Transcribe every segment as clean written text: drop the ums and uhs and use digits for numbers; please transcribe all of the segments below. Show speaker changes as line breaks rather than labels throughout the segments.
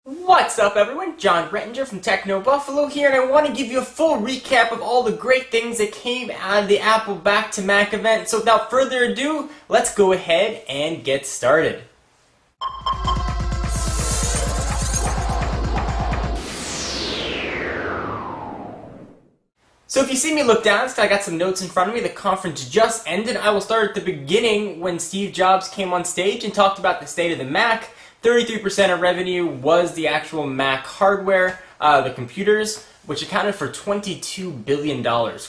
What's up everyone, John Rettinger from Techno Buffalo here, and I want to give you a full recap of all the great things that came out of the Apple Back to Mac event. So without further ado, let's go ahead and get started. So if you see me look down, it's 'cause I got some notes in front of me. The conference just ended. I will start at the beginning when Steve Jobs came on stage and talked about the state of the Mac. 33% of revenue was the actual Mac hardware, the computers, which accounted for $22 billion,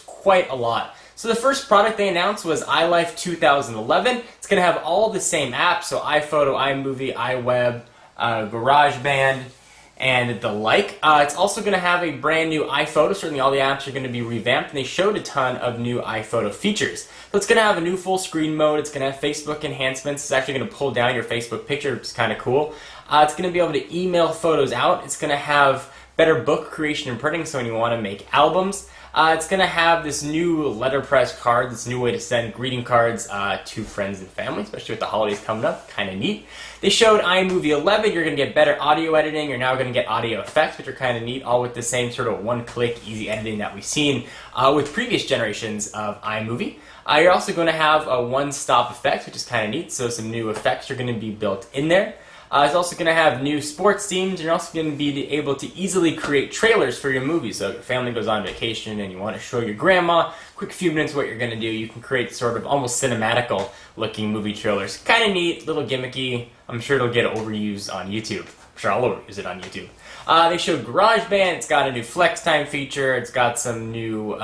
quite a lot. So the first product they announced was iLife 2011. It's going to have all the same apps, so iPhoto, iMovie, iWeb, GarageBand, and the like. It's also going to have a brand new iPhoto. Certainly all the apps are going to be revamped, and they showed a ton of new iPhoto features. So it's going to have a new full screen mode. It's going to have Facebook enhancements. It's actually going to pull down your Facebook picture, which is kind of cool. It's going to be able to email photos out. It's going to have better book creation and printing, so when you want to make albums. It's going to have this new letterpress card, this new way to send greeting cards to friends and family, especially with the holidays coming up. Kind of neat. They showed iMovie 11. You're going to get better audio editing. You're now going to get audio effects, which are kind of neat, all with the same sort of one-click easy editing that we've seen with previous generations of iMovie. You're also going to have a one-stop effect, which is kind of neat, so some new effects are going to be built in there. It's also going to have new sports themes. You're also going to be able to easily create trailers for your movies. So if your family goes on vacation and you want to show your grandma quick few minutes what you're going to do, you can create sort of almost cinematical looking movie trailers. Kind of neat, little gimmicky. I'm sure it'll get overused on YouTube. I'm sure I'll overuse it on YouTube. They showed GarageBand. It's got a new flex time feature. It's got some new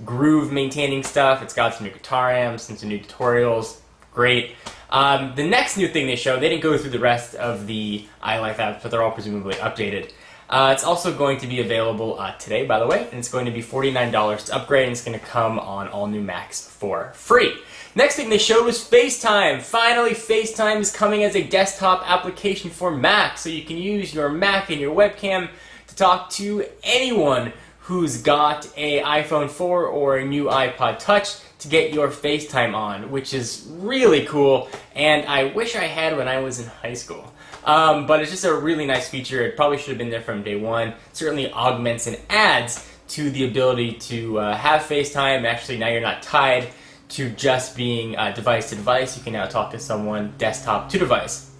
groove maintaining stuff. It's got some new guitar amps and some new tutorials. Great. The next new thing they showed, they didn't go through the rest of the iLife apps, but they're all presumably updated. It's also going to be available today, by the way, and it's going to be $49 to upgrade, and it's going to come on all new Macs for free. Next thing they showed was FaceTime. Finally, FaceTime is coming as a desktop application for Mac, so you can use your Mac and your webcam to talk to anyone who's got an iPhone 4 or a new iPod Touch to get your FaceTime on, which is really cool, and I wish I had when I was in high school. But it's just a really nice feature. It probably should have been there from day one. It certainly augments and adds to the ability to have FaceTime. Actually, now you're not tied to just being device to device. You can now talk to someone desktop to device,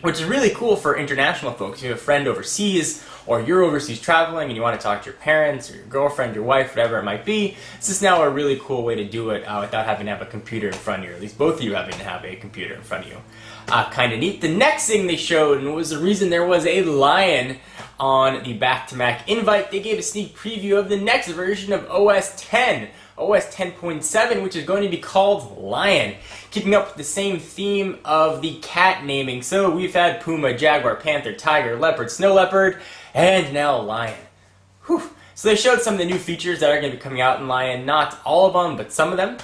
which is really cool for international folks. If you have a friend overseas, or you're overseas traveling and you want to talk to your parents or your girlfriend, your wife, whatever it might be, this is now a really cool way to do it without having to have a computer in front of you, or at least both of you having to have a computer in front of you. Kind of neat. The next thing they showed, and was the reason there was a lion on the Back to Mac invite, they gave a sneak preview of the next version of OS 10. OS 10.7, which is going to be called Lion, keeping up with the same theme of the cat naming. So we've had Puma, Jaguar, Panther, Tiger, Leopard, Snow Leopard, and now Lion. Whew. So they showed some of the new features that are going to be coming out in Lion. Not all of them, but some of them.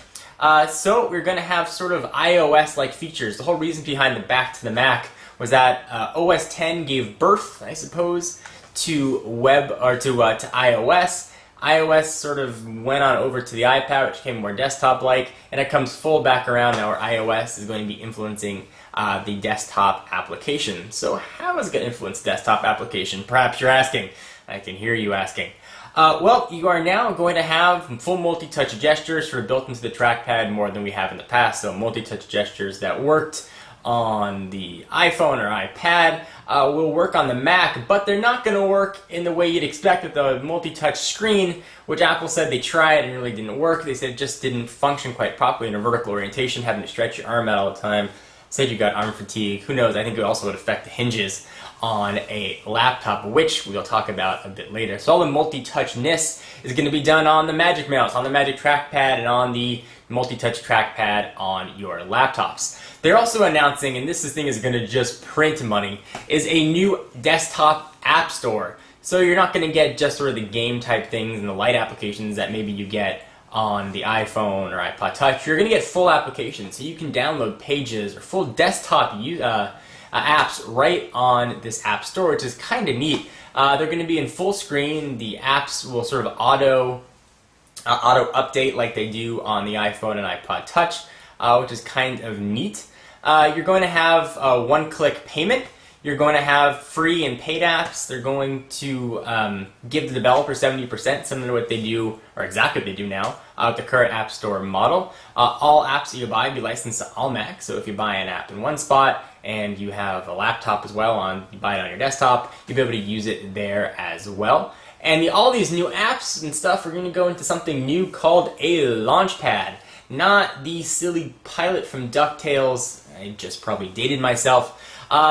So we're going to have sort of iOS-like features. The whole reason behind the Back to the Mac was that OS 10 gave birth, I suppose, to iOS. iOS sort of went on over to the iPad, which became more desktop-like, and it comes full back around now where iOS is going to be influencing the desktop application. So how is it going to influence desktop application? Perhaps you're asking. I can hear you asking. Well, you are now going to have full multi-touch gestures sort of built into the trackpad more than we have in the past. So multi-touch gestures that worked on the iPhone or iPad will work on the Mac, but they're not going to work in the way you'd expect with the multi-touch screen, which Apple said they tried and really didn't work. They said it just didn't function quite properly in a vertical orientation, having to stretch your arm out all the time. Said you got arm fatigue. Who knows? I think it also would affect the hinges on a laptop, which we'll talk about a bit later. So all the multi-touchness is going to be done on the Magic Mouse, on the Magic Trackpad, and on the multi-touch trackpad on your laptops. They're also announcing, and this thing is going to just print money, is a new desktop app store. So you're not going to get just sort of the game type things and the light applications that maybe you get on the iPhone or iPod Touch. You're going to get full applications, so you can download pages or full desktop apps right on this app store, which is kind of neat. They're going to be in full screen. The apps will sort of auto update like they do on the iPhone and iPod Touch, which is kind of neat. You're going to have one-click payment. You're going to have free and paid apps. They're going to give the developer 70%, similar to what they do, or exactly what they do now, with the current App Store model. All apps that you buy be licensed to all Macs, so if you buy an app in one spot and you have a laptop as well, you buy it on your desktop, you'll be able to use it there as well. And all these new apps and stuff are going to go into something new called a Launchpad. Not the silly pilot from DuckTales. I just probably dated myself.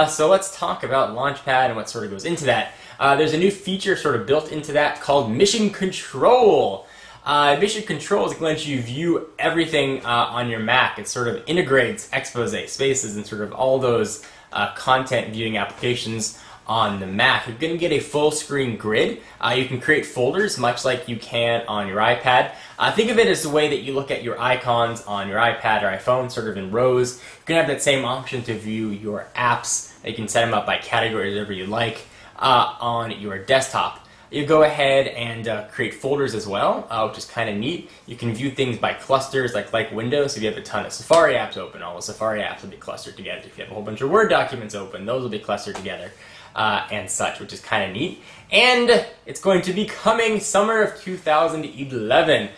So let's talk about Launchpad and what sort of goes into that. There's a new feature sort of built into that called Mission Control. Mission Control is going to let you view everything on your Mac. It sort of integrates Expose, Spaces, and sort of all those content viewing applications on the Mac. You're going to get a full screen grid. You can create folders much like you can on your iPad. Think of it as the way that you look at your icons on your iPad or iPhone, sort of in rows. You're going to have that same option to view your apps. You can set them up by category, whatever you like, on your desktop. You go ahead and create folders as well, which is kind of neat. You can view things by clusters, like Windows. If you have a ton of Safari apps open, all the Safari apps will be clustered together. If you have a whole bunch of Word documents open, those will be clustered together. And such, which is kind of neat. And it's going to be coming summer of 2011.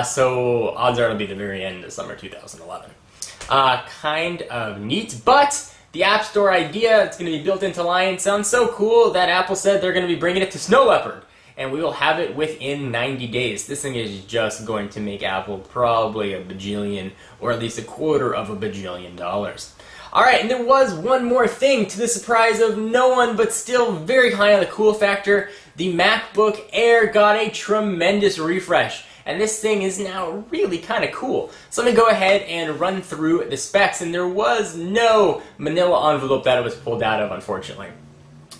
So odds are it'll be the very end of summer 2011. Kind of neat, but the App Store idea, it's going to be built into Lion, sounds so cool that Apple said they're going to be bringing it to Snow Leopard. And we will have it within 90 days. This thing is just going to make Apple probably a bajillion, or at least $250 million. Alright, and there was one more thing, to the surprise of no one, but still very high on the cool factor. The MacBook Air got a tremendous refresh, and this thing is now really kind of cool. So let me go ahead and run through the specs, and there was no manila envelope that it was pulled out of, unfortunately.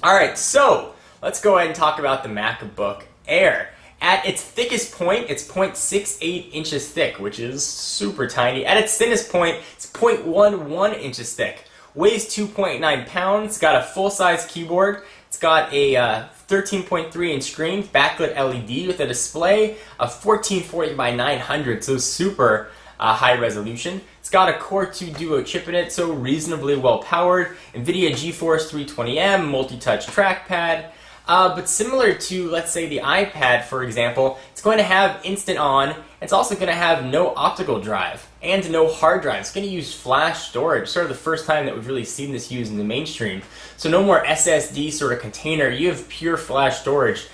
Alright, so let's go ahead and talk about the MacBook Air. At its thickest point, it's 0.68 inches thick, which is super tiny. At its thinnest point, it's 0.11 inches thick. Weighs 2.9 pounds, it's got a full-size keyboard, it's got a 13.3-inch screen, backlit LED with a display of 1440 by 900, so super high resolution. It's got a Core 2 Duo chip in it, so reasonably well powered. NVIDIA GeForce 320M, multi-touch trackpad. But similar to, let's say, the iPad, for example, it's going to have Instant On. It's also going to have no optical drive and no hard drive. It's going to use flash storage, sort of the first time that we've really seen this used in the mainstream. So no more SSD sort of container. You have pure flash storage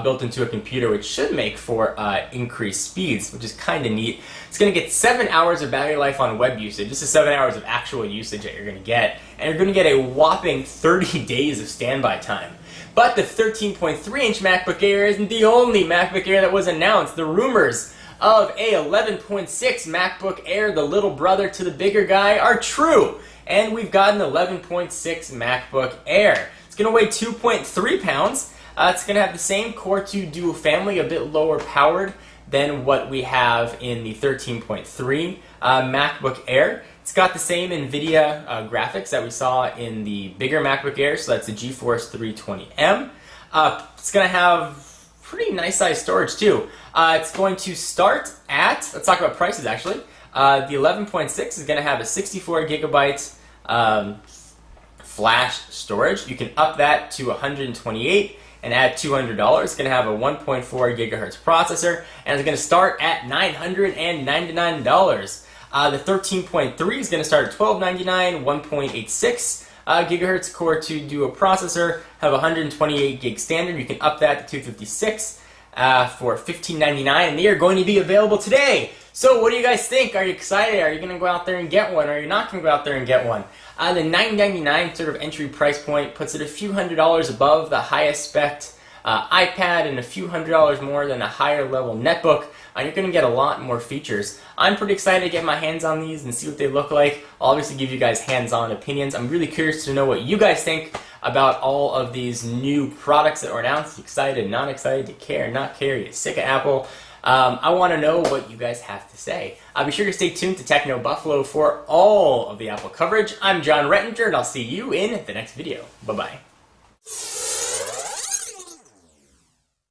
built into a computer, which should make for increased speeds, which is kind of neat. It's going to get 7 hours of battery life on web usage. This is 7 hours of actual usage that you're going to get. And you're going to get a whopping 30 days of standby time. But the 13.3-inch MacBook Air isn't the only MacBook Air that was announced. The rumors of a 11.6 MacBook Air, the little brother to the bigger guy, are true. And we've got an 11.6 MacBook Air. It's going to weigh 2.3 pounds. It's going to have the same Core 2 Duo family, a bit lower powered than what we have in the 13.3 MacBook Air. It's got the same NVIDIA graphics that we saw in the bigger MacBook Air, so that's the GeForce 320M. It's going to have pretty nice size storage too. It's going to start at, let's talk about prices actually. The 11.6 is going to have a 64 gigabytes flash storage. You can up that to 128 and add $200. It's going to have a 1.4 gigahertz processor, and it's going to start at $999. The 13.3 is going to start at $1299, 1.86 gigahertz Core 2 Duo processor, have 128 gig standard. You can up that to 256 for $1599, and they are going to be available today. So what do you guys think? Are you excited? Are you going to go out there and get one? Or are you not going to go out there and get one? The $999 sort of entry price point puts it a few $100s above the highest spec iPad and a few $100s more than a higher level netbook. You're going to get a lot more features. I'm pretty excited to get my hands on these and see what they look like. I'll obviously give you guys hands-on opinions. I'm really curious to know what you guys think about all of these new products that were announced. Excited, not excited, do you care, not care, you sick of Apple? I want to know what you guys have to say. Be sure to stay tuned to Techno Buffalo for all of the Apple coverage. I'm John Rettinger, and I'll see you in the next video. Bye-bye.